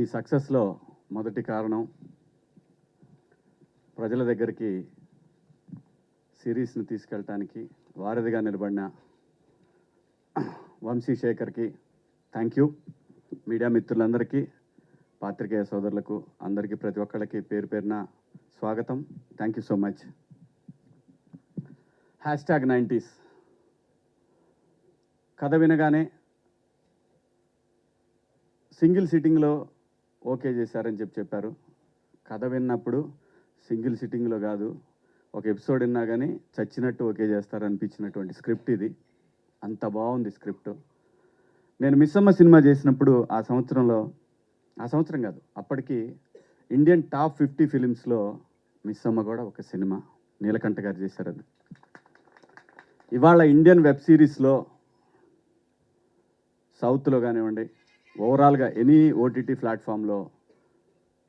ఈ సక్సెస్లో మొదటి కారణం ప్రజల దగ్గరికి సిరీస్ని తీసుకెళ్ళటానికి వారధిగా నిలబడిన వంశీశేఖర్కి థ్యాంక్ యూ. మీడియా మిత్రులందరికీ, పాత్రికేయ సోదరులకు అందరికీ, ప్రతి ఒక్కళ్ళకి పేరు పేరున స్వాగతం. Thank you so much. #90s కథ వినగానే సింగిల్ సిట్టింగ్లో ఓకే చేశారని చెప్పారు. కథ విన్నప్పుడు సింగిల్ సిట్టింగ్లో కాదు, ఒక ఎపిసోడ్ విన్నా కానీ చచ్చినట్టు ఓకే చేస్తారనిపించినటువంటి స్క్రిప్ట్ ఇది. అంత బాగుంది స్క్రిప్ట్. నేను మిస్సమ్మ సినిమా చేసినప్పుడు ఆ సంవత్సరం కాదు, అప్పటికి ఇండియన్ టాప్ 50 ఫిలిమ్స్లో మిస్సమ్మ కూడా ఒక సినిమా నీలకంఠ గారు చేశారు. అది ఇవాళ ఇండియన్ వెబ్ సిరీస్లో సౌత్లో కానివ్వండి, ఓవరాల్గా ఎనీ ఓటీటీ ప్లాట్ఫామ్లో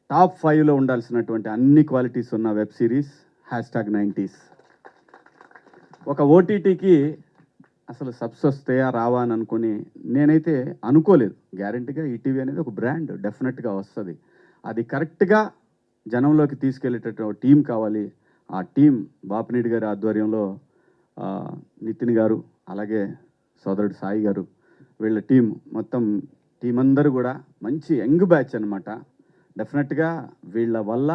టాప్ 5లో ఉండాల్సినటువంటి అన్ని క్వాలిటీస్ ఉన్న వెబ్ సిరీస్ #90s. ఒక ఓటీటీకి అసలు సబ్స్ వస్తాయా రావా అని అనుకుని నేనైతే అనుకోలేదు. గ్యారంటీగా ఈటీవీ అనేది ఒక బ్రాండ్, డెఫినెట్గా వస్తుంది. అది కరెక్ట్గా జనంలోకి తీసుకెళ్ళేటటువంటి టీం కావాలి. ఆ టీం బాపినీడి గారి ఆధ్వర్యంలో నితిన్ గారు, అలాగే సోదరుడు సాయి గారు, వీళ్ళ టీం మొత్తం టీం అందరూ కూడా మంచి యంగ్ బ్యాచ్ అనమాట. డెఫినెట్గా వీళ్ళ వల్ల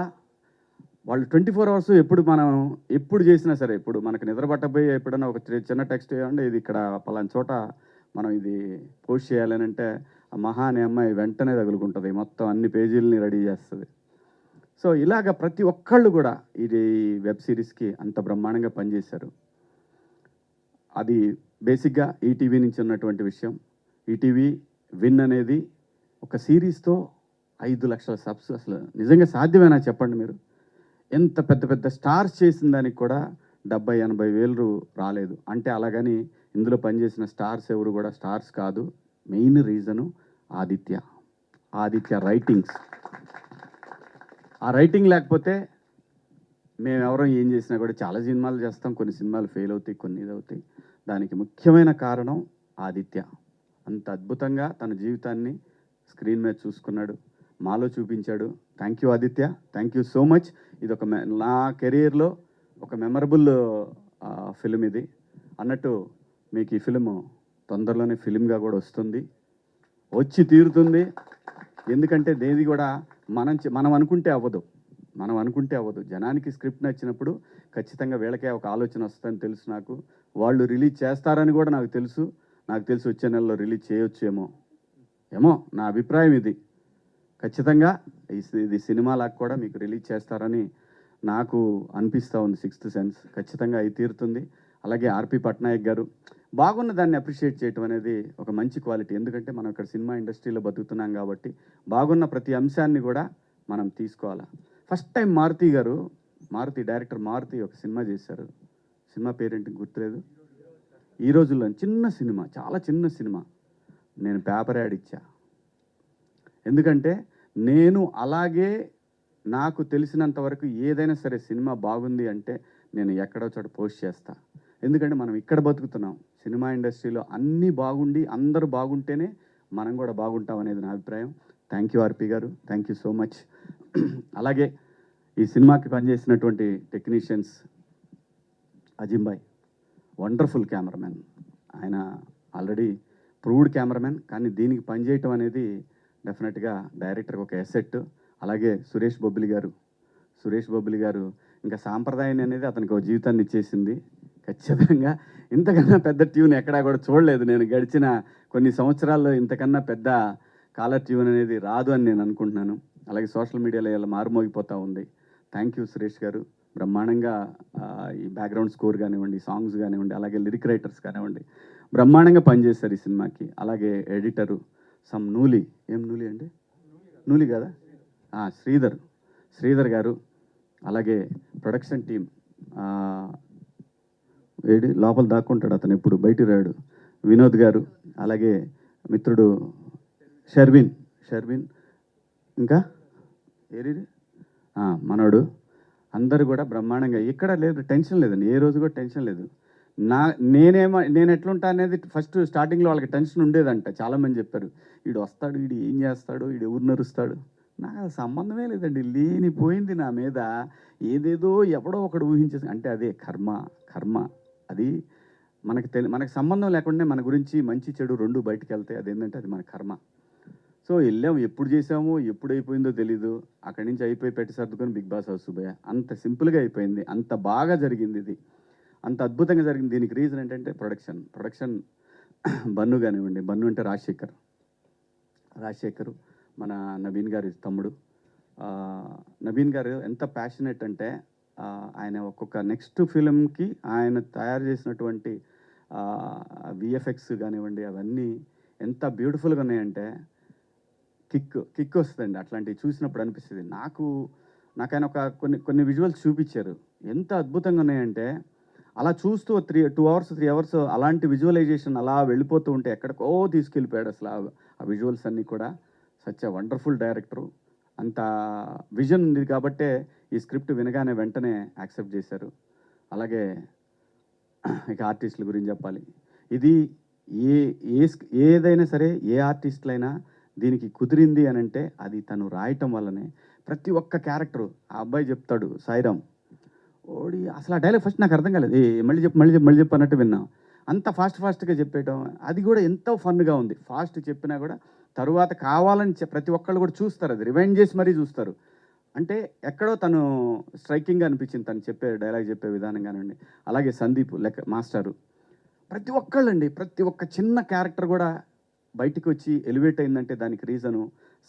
వాళ్ళు 24 అవర్స్ ఎప్పుడు చేసినా సరే, ఇప్పుడు మనకు నిద్ర పట్టబోయి ఎప్పుడైనా ఒక చిన్న టెక్స్ట్ చేయండి, ఇది ఇక్కడ పలానా చోట మనం ఇది పోస్ట్ చేయాలని అంటే ఆ మహా అనే అమ్మాయి వెంటనే తగులుకుంటుంది, మొత్తం అన్ని పేజీలని రెడీ చేస్తుంది. సో ఇలాగ ప్రతి ఒక్కళ్ళు కూడా ఇది వెబ్ సిరీస్కి అంత బ్రహ్మాండంగా పనిచేశారు. అది బేసిక్గా ఈటీవీ నుంచి ఉన్నటువంటి విషయం. ఈటీవీ విన్ అనేది ఒక సిరీస్తో 5 లక్షల సబ్స్ అసలు నిజంగా సాధ్యమేనా చెప్పండి మీరు? ఎంత పెద్ద పెద్ద స్టార్స్ చేసిన దానికి కూడా 70-80 వేలు రాలేదు అంటే, అలాగని ఇందులో పనిచేసిన స్టార్స్ ఎవరు కూడా స్టార్స్ కాదు. Main reason Aditya writings. ఆ రైటింగ్ లేకపోతే మేమెవరం ఏం చేసినా కూడా, చాలా సినిమాలు చేస్తాం, కొన్ని సినిమాలు ఫెయిల్ అవుతాయి, కొన్ని ఇదవుతాయి. దానికి ముఖ్యమైన కారణం ఆదిత్య. అంత అద్భుతంగా తన జీవితాన్ని స్క్రీన్ మీద చూసుకున్నాడు, మాలో చూపించాడు. Thank you Aditya, thank you so much. ఇది నా కెరీర్లో ఒక మెమరబుల్ ఫిలిం ఇది. అన్నట్టు మీకు ఈ ఫిలిం తొందరలోనే ఫిలింగా కూడా వచ్చి తీరుతుంది. ఎందుకంటే దేది కూడా మనం అనుకుంటే అవ్వదు. జనానికి స్క్రిప్ట్ నచ్చినప్పుడు ఖచ్చితంగా వీళ్ళకే ఒక ఆలోచన వస్తుందని తెలుసు నాకు. వాళ్ళు రిలీజ్ చేస్తారని కూడా నాకు తెలుసు వచ్చే నెలలో రిలీజ్ చేయొచ్చేమో నా అభిప్రాయం ఇది. ఖచ్చితంగా ఇది సినిమాలాగా కూడా మీకు రిలీజ్ చేస్తారని నాకు అనిపిస్తూ ఉంది. 6th సెన్స్ ఖచ్చితంగా అయి తీరుతుంది. అలాగే ఆర్పి పట్నాయక్ గారు బాగున్న దాన్ని అప్రిషియేట్ చేయటం అనేది ఒక మంచి క్వాలిటీ. ఎందుకంటే మనం ఇక్కడ సినిమా ఇండస్ట్రీలో బతుకుతున్నాం కాబట్టి బాగున్న ప్రతి అంశాన్ని కూడా మనం తీసుకోవాలా. ఫస్ట్ టైం డైరెక్టర్ మారుతి ఒక సినిమా చేశారు. సినిమా పేరేంటి గుర్తులేదు. ఈ రోజుల్లో చిన్న సినిమా, చాలా చిన్న సినిమా. నేను పేపర్ యాడ్ ఇచ్చా. ఎందుకంటే నేను అలాగే నాకు తెలిసినంత వరకు ఏదైనా సరే సినిమా బాగుంది అంటే నేను ఎక్కడో చోట పోస్ట్ చేస్తా. ఎందుకంటే మనం ఇక్కడ బతుకుతున్నాం. సినిమా ఇండస్ట్రీలో అన్నీ బాగుండి అందరూ బాగుంటేనే మనం కూడా బాగుంటాం అనేది నా అభిప్రాయం. థ్యాంక్ యూ ఆర్పి గారు, థ్యాంక్ యూ సో మచ్. అలాగే ఈ సినిమాకి పనిచేసినటువంటి టెక్నీషియన్స్, అజింబాయ్ వండర్ఫుల్ కెమెరామెన్. ఆయన ఆల్రెడీ ప్రూవ్డ్ కెమెరామెన్, కానీ దీనికి పనిచేయటం అనేది డెఫినెట్గా డైరెక్టర్కి ఒక ఎసెట్. అలాగే సురేష్ బొబ్బిలి గారు ఇంకా సాంప్రదాయాన్ని అనేది అతనికి ఒక జీవితాన్ని ఇచ్చేసింది. ఖచ్చితంగా ఇంతకన్నా పెద్ద ట్యూన్ ఎక్కడా కూడా చూడలేదు నేను గడిచిన కొన్ని సంవత్సరాల్లో. ఇంతకన్నా పెద్ద కాలర్ ట్యూన్ అనేది రాదు అని నేను అనుకుంటున్నాను. అలాగే సోషల్ మీడియాలో ఇలా మారుమోగిపోతూ ఉంది. థ్యాంక్ యూ సురేష్ గారు. బ్రహ్మాండంగా ఈ బ్యాక్గ్రౌండ్ స్కోర్ కానివ్వండి, సాంగ్స్ కానివ్వండి, అలాగే లిరిక్ రైటర్స్ కానివ్వండి, బ్రహ్మాండంగా పనిచేస్తారు ఈ సినిమాకి. అలాగే ఎడిటరు నూలి అండి, నూలి కదా, శ్రీధర్ గారు. అలాగే ప్రొడక్షన్ టీం, లోపల దాక్కుంటాడు అతను, ఎప్పుడు బయటికి రాడు, వినోద్ గారు. అలాగే మిత్రుడు షర్విన్, ఇంకా మనోడు. అందరూ కూడా బ్రహ్మాండంగా, ఇక్కడ లేదు టెన్షన్ లేదండి, ఏ రోజు కూడా టెన్షన్ లేదు. నా నేను ఎట్లుంటా అనేది ఫస్ట్ స్టార్టింగ్లో వాళ్ళకి టెన్షన్ ఉండేదంట. చాలామంది చెప్పారు, ఈడు వస్తాడు, ఈడు ఏం చేస్తాడు, ఈడు ఎవరు నరుస్తాడు. నాకు అది సంబంధమే లేదండి. లేనిపోయింది నా మీద ఏదేదో ఎవడో ఒకడు ఊహించేసి, అంటే అదే కర్మ. కర్మ అది మనకు సంబంధం లేకుండా మన గురించి మంచి చెడు రెండు బయటకు వెళ్తాయి. అదేంటంటే అది మన కర్మ. సో వెళ్ళాము, ఎప్పుడు చేసామో ఎప్పుడు అయిపోయిందో తెలీదు. అక్కడి నుంచి అయిపోయి పెట్టి సర్దుకొని బిగ్ బాస్ హౌస్ పోయా. అంత సింపుల్గా అయిపోయింది, అంత బాగా జరిగింది ఇది, అంత అద్భుతంగా జరిగింది. దీనికి రీజన్ ఏంటంటే ప్రొడక్షన్ బన్ను కానివ్వండి. బన్ను అంటే రాజశేఖర్ మన నవీన్ గారి తమ్ముడు. నవీన్ గారు ఎంత ప్యాషనెట్ అంటే ఆయన ఒక్కొక్క నెక్స్ట్ ఫిలింకి ఆయన తయారు చేసినటువంటి విఎఫ్ఎక్స్ కానివ్వండి, అవన్నీ ఎంత బ్యూటిఫుల్గా ఉన్నాయంటే కిక్ వస్తుందండి. అట్లాంటివి చూసినప్పుడు అనిపిస్తుంది. నాకైనా ఒక కొన్ని విజువల్స్ చూపించారు, ఎంత అద్భుతంగా ఉన్నాయంటే అలా చూస్తూ 2 అవర్స్ 3 అవర్స్ అలాంటి విజువలైజేషన్ అలా వెళ్ళిపోతూ ఉంటే ఎక్కడికో తీసుకెళ్ళిపోయాడు అసలు ఆ విజువల్స్ అన్నీ కూడా. Such a wonderful director. అంత విజన్ ఉంది కాబట్టే ఈ స్క్రిప్ట్ వినగానే వెంటనే యాక్సెప్ట్ చేశారు. అలాగే ఇక ఆర్టిస్టుల గురించి చెప్పాలి. ఇది ఏదైనా సరే, ఏ ఆర్టిస్టులైనా దీనికి కుదిరింది అని అంటే అది తను రాయటం వల్లనే. ప్రతి ఒక్క క్యారెక్టరు ఆ అబ్బాయి చెప్తాడు, సాయిరామ్ ఓడి అసలు ఆ డైలాగ్ ఫస్ట్ నాకు అర్థం కాలేదు. మళ్ళీ చెప్పు అన్నట్టు విన్నాం. అంత ఫాస్ట్గా చెప్పేయటం, అది కూడా ఎంతో ఫన్గా ఉంది. ఫాస్ట్ చెప్పినా కూడా తరువాత కావాలని ప్రతి ఒక్కళ్ళు కూడా చూస్తారు, అది రివైండ్ చేసి మరీ చూస్తారు. అంటే ఎక్కడో తను స్ట్రైకింగ్గా అనిపించింది తను డైలాగ్ చెప్పే విధానం కానివ్వండి. అలాగే సందీప్ మాస్టరు, ప్రతి ఒక్కళ్ళండి, ప్రతి ఒక్క చిన్న క్యారెక్టర్ కూడా బయటికి వచ్చి ఎలివేట్ అయిందంటే దానికి రీజను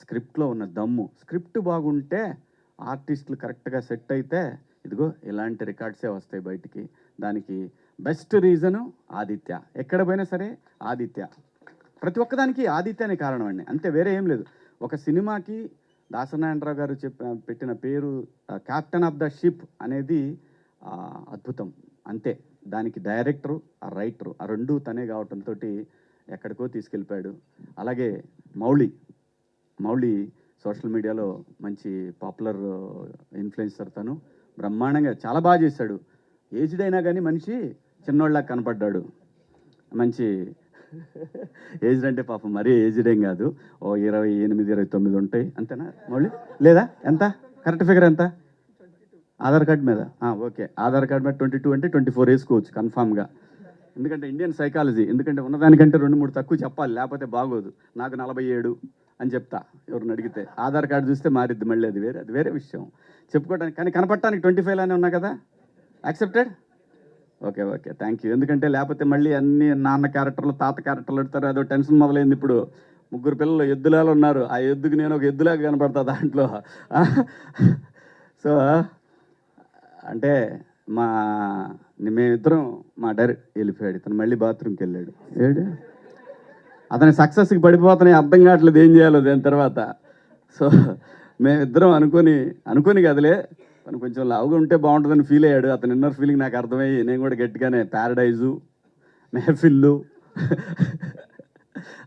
స్క్రిప్ట్లో ఉన్న దమ్ము. స్క్రిప్ట్ బాగుంటే, ఆర్టిస్టులు కరెక్ట్గా సెట్ అయితే ఇదిగో ఇలాంటి రికార్డ్సే వస్తాయి బయటికి. దానికి బెస్ట్ రీజను ఆదిత్య. ఎక్కడ పోయినా సరే ఆదిత్య, ప్రతి ఒక్కదానికి ఆదిత్యనే కారణం అండి, అంతే, వేరే ఏం లేదు. ఒక సినిమాకి దాసనారాయణరావు గారు పెట్టిన పేరు క్యాప్టెన్ ఆఫ్ ద షిప్ అనేది అద్భుతం, అంతే. దానికి డైరెక్టరు, ఆ రైటరు, ఆ రెండు తనే కావటంతో ఎక్కడికో తీసుకెళ్ళిపోయాడు. అలాగే మౌళి సోషల్ మీడియాలో మంచి పాపులర్ ఇన్ఫ్లుయెన్సర్. తను బ్రహ్మాండంగా చాలా బాగా చేశాడు. ఏజ్డ్ అయినా కానీ మనిషి చిన్నోళ్ళ కనపడ్డాడు. మంచి ఏజ్డ్ అంటే పాపం మరీ ఏజ్డ్ ఏం కాదు, ఓ 28 29 ఉంటాయి అంతేనా మౌళి? లేదా ఎంత కరెక్ట్ ఫిగర్ ఎంత? ఆధార్ కార్డ్ మీద ఓకే, ఆధార్ కార్డ్ మీద 22 అంటే 24 వేసుకోవచ్చు కన్ఫామ్గా. ఎందుకంటే ఇండియన్ సైకాలజీ, ఎందుకంటే ఉన్నదానికంటే 2-3 తక్కువ చెప్పాలి, లేకపోతే బాగోదు. నాకు 47 అని చెప్తా ఎవరిని అడిగితే. ఆధార్ కార్డు చూస్తే మారిద్ది మళ్ళీ, అది వేరే విషయం చెప్పుకోవడానికి. కానీ కనపడటానికి 25 లానే ఉన్నా కదా, యాక్సెప్టెడ్. Okay thank you. ఎందుకంటే లేకపోతే మళ్ళీ అన్ని నాన్న క్యారెక్టర్లు, తాత క్యారెక్టర్లు పెడతారు, అదో టెన్షన్ మొదలైంది. ఇప్పుడు 3 పిల్లలు ఎద్దులాలు ఉన్నారు, ఆ ఎద్దుకి నేను ఒక ఎద్దులాగా కనపడతా దాంట్లో. సో అంటే మేమిద్దరం మా డైరెక్ట్ వెళ్ళిపోయాడు, తను మళ్ళీ బాత్రూమ్కి వెళ్ళాడు. అతని సక్సెస్కి పడిపోతున్నాయి, అర్థం కావట్లేదు ఏం చేయాలో దాని తర్వాత. సో మేమిద్దరం అనుకొని కదలే, తను కొంచెం లావుగా ఉంటే బాగుంటుందని ఫీల్ అయ్యాడు. అతని ఇన్నర్ ఫీలింగ్ నాకు అర్థమయ్యి నేను కూడా గట్టిగానే ప్యారడైజు, మెహఫిల్లు,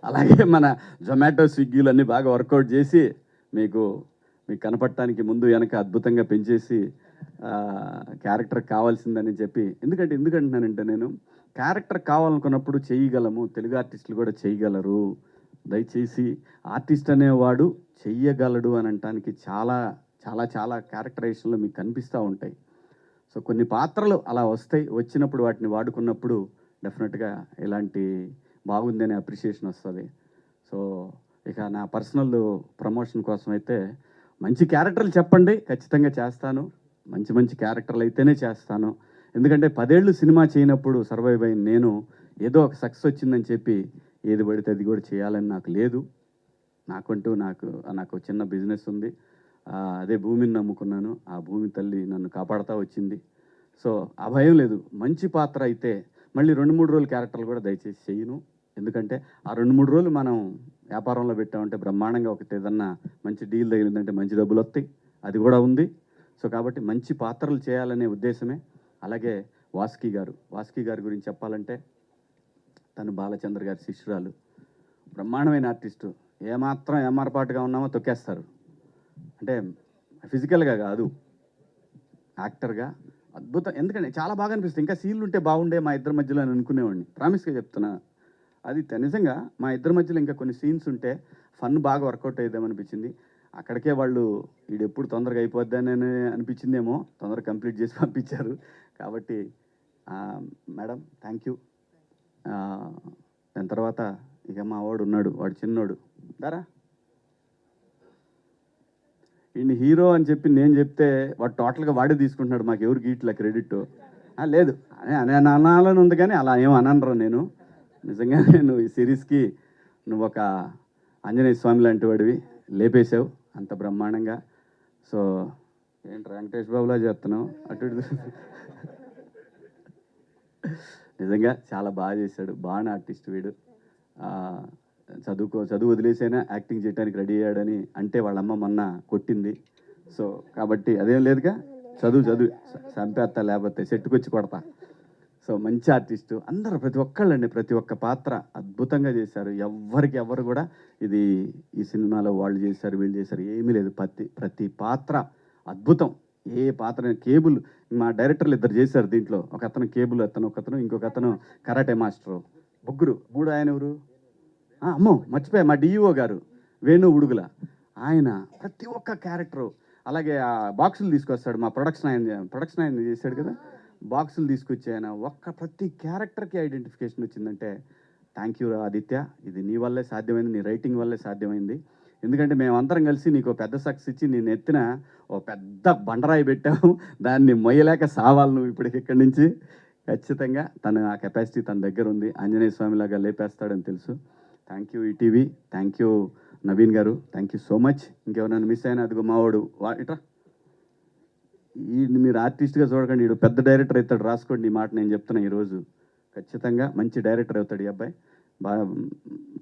అలాగే మన జొమాటో, స్విగ్గీలు అన్నీ బాగా వర్కౌట్ చేసి మీకు కనపడటానికి ముందు వెనక అద్భుతంగా పెంచేసి క్యారెక్టర్ కావాల్సిందని చెప్పి. ఎందుకంటున్నానంటే నేను క్యారెక్టర్ కావాలనుకున్నప్పుడు చేయగలము, తెలుగు ఆర్టిస్టులు కూడా చేయగలరు. దయచేసి ఆర్టిస్ట్ అనేవాడు చెయ్యగలడు అని అనటానికి చాలా చాలా చాలా క్యారెక్టరైజేషన్లో మీకు కనిపిస్తూ ఉంటాయి. సో కొన్ని పాత్రలు అలా వచ్చినప్పుడు వాటిని వాడుకున్నప్పుడు డెఫినెట్గా ఇలాంటి బాగుందనే అప్రిషియేషన్ వస్తుంది. సో ఇక నా పర్సనల్ ప్రమోషన్ కోసం అయితే మంచి క్యారెక్టర్లు చెప్పండి, ఖచ్చితంగా చేస్తాను. మంచి క్యారెక్టర్లు అయితేనే చేస్తాను. ఎందుకంటే 10 ఏళ్ళు సినిమా చేయనప్పుడు సర్వైవ్ అయిన నేను ఏదో ఒక సక్సెస్ వచ్చిందని చెప్పి ఏది పడితే అది కూడా చేయాలని నాకు లేదు. నాకు చిన్న బిజినెస్ ఉంది, అదే భూమిని నమ్ముకున్నాను. ఆ భూమి తల్లి నన్ను కాపాడుతూ వచ్చింది. సో ఆ భయం లేదు. మంచి పాత్ర అయితే మళ్ళీ 2-3 రోజులు క్యారెక్టర్లు కూడా దయచేసి చేయను. ఎందుకంటే ఆ 2-3 రోజులు మనం వ్యాపారంలో పెట్టామంటే బ్రహ్మాండంగా ఏదన్నా మంచి డీల్ తగిలిందంటే మంచి డబ్బులు వస్తాయి, అది కూడా ఉంది. సో కాబట్టి మంచి పాత్రలు చేయాలనే ఉద్దేశమే. అలాగే వాసుకి గారి గురించి చెప్పాలంటే తను బాలచంద్ర గారి శిష్యురాలు, బ్రహ్మాండమైన ఆర్టిస్టు. ఏమాత్రం ఏమారపాటుగా ఉన్నామో తొక్కేస్తారు. అంటే ఫిజికల్గా కాదు, యాక్టర్గా అద్భుతం. ఎందుకంటే చాలా బాగా అనిపిస్తుంది. ఇంకా సీన్లు ఉంటే బాగుండే మా ఇద్దరి మధ్యలో అని అనుకునేవాడిని. ప్రామిస్‌గా చెప్తున్నా. అది నిజంగా మా ఇద్దరి మధ్యలో ఇంకా కొన్ని సీన్స్ ఉంటే ఫన్ బాగా వర్కౌట్ అయ్యేదేమనిపించింది. అక్కడికే వాళ్ళు ఈడెప్పుడు తొందరగా అయిపోద్దానని అనిపించిందేమో. తొందరగా కంప్లీట్ చేసి పంపించారు. కాబట్టి మేడం థ్యాంక్ యూ. దాని తర్వాత ఇక మా వాడు ఉన్నాడు. వాడు చిన్నోడు. దారా ఈయన హీరో అని చెప్పి నేను చెప్తే వాడు టోటల్గా వాడే తీసుకుంటున్నాడు. మాకు ఎవరు గీట్ల క్రెడిట్ లేదు అనే అనాలని ఉంది, కానీ అలా ఏం అననరా నేను. నిజంగా నేను ఈ సిరీస్కి నువ్వు ఒక ఆంజనేయ స్వామి లాంటి వాడివి, లేపేశావు అంత బ్రహ్మాండంగా. సో ఏంటి వెంకటేష్ బాబులా చేస్తున్నావు అటు ఇటు. నిజంగా చాలా బాగా చేశాడు. బాగా ఆర్టిస్ట్ వీడు. చదువు వదిలేసైనా యాక్టింగ్ చేయడానికి రెడీ అయ్యాడని అంటే వాళ్ళమ్మ మొన్న కొట్టింది. సో కాబట్టి అదేం లేదుగా, చదువు చంపేస్తా, లేకపోతే చెట్టుకొచ్చి కొడతా. సో మంచి ఆర్టిస్టు అందరూ, ప్రతి ఒక్కళ్ళండి, ప్రతి ఒక్క పాత్ర అద్భుతంగా చేశారు. ఎవరు కూడా ఇది ఈ సినిమాలో వాళ్ళు చేశారు వీళ్ళు చేశారు ఏమీ లేదు. ప్రతి పాత్ర అద్భుతం. ఏ పాత్ర కేబుల్ మా డైరెక్టర్లు ఇద్దరు చేశారు దీంట్లో. ఒక అతను కేబుల్ ఒకతను ఇంకొక అతను కరాటే మాస్టరు, ముగ్గురు. మూడు ఆయన ఎవరు, అమ్మో మర్చిపోయా, మా డిఈఓ గారు వేణు ఉడుగుల. ఆయన ప్రతి ఒక్క క్యారెక్టరు. అలాగే ఆ బాక్సులు తీసుకొస్తాడు మా ప్రొడక్షన్ ఆయన చేశాడు కదా, బాక్సులు తీసుకొచ్చి ఆయన ప్రతి క్యారెక్టర్కి ఐడెంటిఫికేషన్ వచ్చిందంటే థ్యాంక్ యూ ఆదిత్య. ఇది నీ వల్లే సాధ్యమైంది, నీ రైటింగ్ వల్లే సాధ్యమైంది. ఎందుకంటే మేమందరం కలిసి నీకు పెద్ద సక్సెస్ ఇచ్చి నేను ఎత్తిన పెద్ద బండరాయి పెట్టాము. దాన్ని మొయ్యలేక సావాలి నువ్వు ఇప్పటికి ఇక్కడి నుంచి. ఖచ్చితంగా తను ఆ కెపాసిటీ తన దగ్గర ఉంది. ఆంజనేయ స్వామిలాగా లేపేస్తాడని తెలుసు. Thank you ETV, thank you Naveen గారు, థ్యాంక్ యూ సో మచ్. ఇంకెవరైనా మిస్ అయినా అదిగో మావాడు ఇట్రా, మీరు ఆర్టిస్ట్గా చూడకండి, వీడు పెద్ద డైరెక్టర్ అవుతాడు, రాసుకోండి ఈ మాట నేను చెప్తున్నా. ఈరోజు ఖచ్చితంగా మంచి డైరెక్టర్ అవుతాడు ఈ అబ్బాయి. బాగా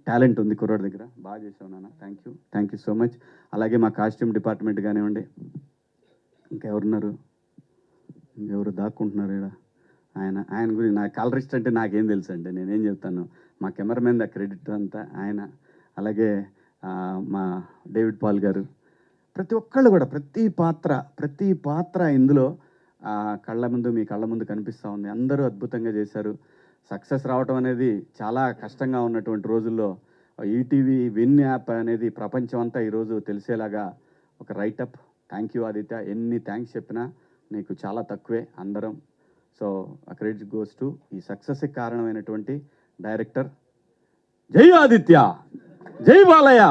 టాలెంట్ ఉంది కుర్రోడి దగ్గర. బాగా చేసావు నాన్న, థ్యాంక్ యూ సో మచ్. అలాగే మా కాస్ట్యూమ్ డిపార్ట్మెంట్ కానివ్వండి, ఇంకెవరున్నారు, ఇంకెవరు దాక్కుంటున్నారు ఇక్కడ. ఆయన గురించి నా కలరిస్ట్ అంటే నాకేం తెలుసు అండి, నేనేం చెప్తాను. మా కెమెరామెన్ ద క్రెడిట్ అంతా ఆయన. అలాగే మా డేవిడ్ పాల్ గారు, ప్రతి ఒక్కళ్ళు కూడా ప్రతి పాత్ర ఇందులో మీ కళ్ళ ముందు కనిపిస్తూ ఉంది. అందరూ అద్భుతంగా చేశారు. సక్సెస్ రావడం అనేది చాలా కష్టంగా ఉన్నటువంటి రోజుల్లో ఈటీవీ విన్ యాప్ అనేది ప్రపంచం అంతా ఈరోజు తెలిసేలాగా ఒక రైటప్. Thank you Aditya. ఎన్ని థ్యాంక్స్ చెప్పినా నీకు చాలా తక్కువే అందరం. సో ఆ క్రెడిట్ గోస్ టు ఈ సక్సెస్కి కారణమైనటువంటి డైరెక్టర్. జై ఆదిత్య, జై బాలయ్య.